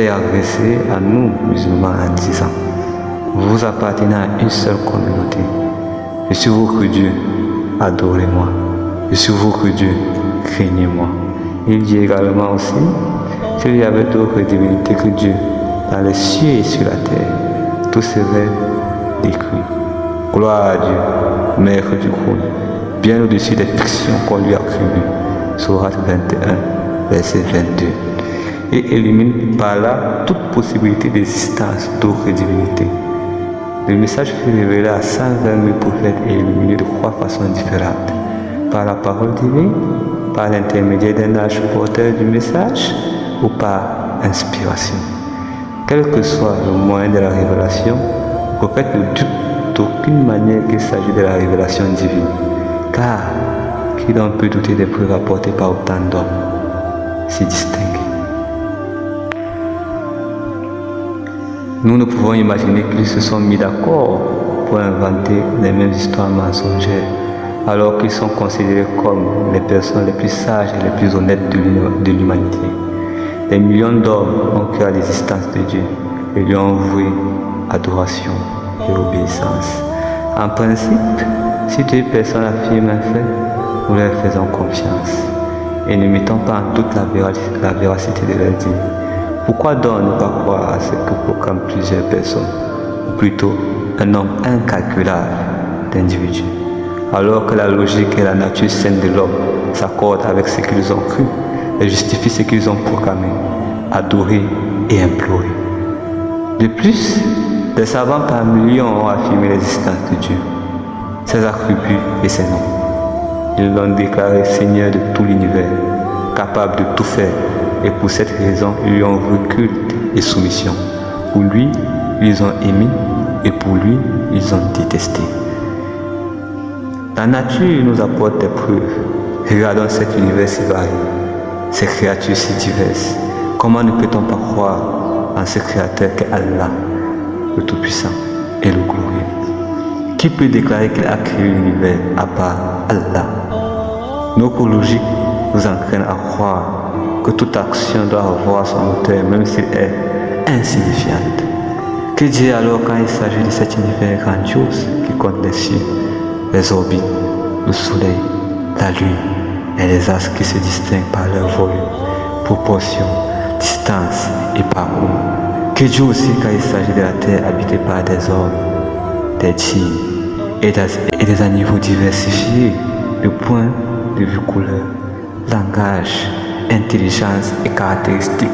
s'est adressé à nous, musulmans, en disant: vous appartenez à une seule communauté. Je suis votre Dieu, adorez-moi. Je suis votre Dieu, craignez-moi. Il dit également aussi qu'il y avait d'autres divinités que Dieu dans les cieux et sur la terre. Tout serait décrit. Gloire à Dieu, maître du trône, bien au-dessus des fictions qu'on lui attribue. Sourate 21, verset 22. Et élimine par là toute possibilité d'existence d'autres divinités. Le message fut révélé à 120 000 prophètes et illuminé de 3 façons différentes. Par la parole divine, par l'intermédiaire d'un ange porteur du message ou par inspiration. Quel que soit le moyen de la révélation, le prophète ne doute d'aucune manière qu'il s'agit de la révélation divine. Car qui donc peut douter des preuves apportées par autant d'hommes si distingués? Nous ne pouvons imaginer qu'ils se sont mis d'accord pour inventer les mêmes histoires mensongères, alors qu'ils sont considérés comme les personnes les plus sages et les plus honnêtes de l'humanité. Des millions d'hommes ont cru à l'existence de Dieu et lui ont voué adoration et obéissance. En principe, si 2 personnes affirment un fait, nous leur faisons confiance et ne mettons pas en doute la véracité de leur dire. Pourquoi donc ne pas croire à ce que proclament plusieurs personnes, ou plutôt un nombre incalculable d'individus, alors que la logique et la nature saine de l'homme s'accordent avec ce qu'ils ont cru et justifient ce qu'ils ont proclamé, adoré et imploré. De plus, des savants par millions ont affirmé l'existence de Dieu, ses attributs et ses noms. Ils l'ont déclaré Seigneur de tout l'univers, capable de tout faire. Et pour cette raison, ils lui ont voué culte et soumission. Pour lui, ils ont aimé et pour lui, ils ont détesté. La nature nous apporte des preuves. Regardons cet univers si varié, ces créatures si diverses. Comment ne peut-on pas croire en ce créateur qu'est Allah, le Tout-Puissant et le Glorieux? Qui peut déclarer qu'il a créé l'univers à part Allah? Nos logiques nous entraînent à croire que toute action doit avoir son auteur, même s'il est insignifiante. Que dire alors quand il s'agit de cet univers grandiose qui compte les cieux, les orbites, le soleil, la lune et les astres qui se distinguent par leur volume, proportion, distance et parcours? Que dire aussi quand il s'agit de la terre habitée par des hommes, des djinns et des animaux diversifiés de points de vue couleur, langage, intelligence et caractéristiques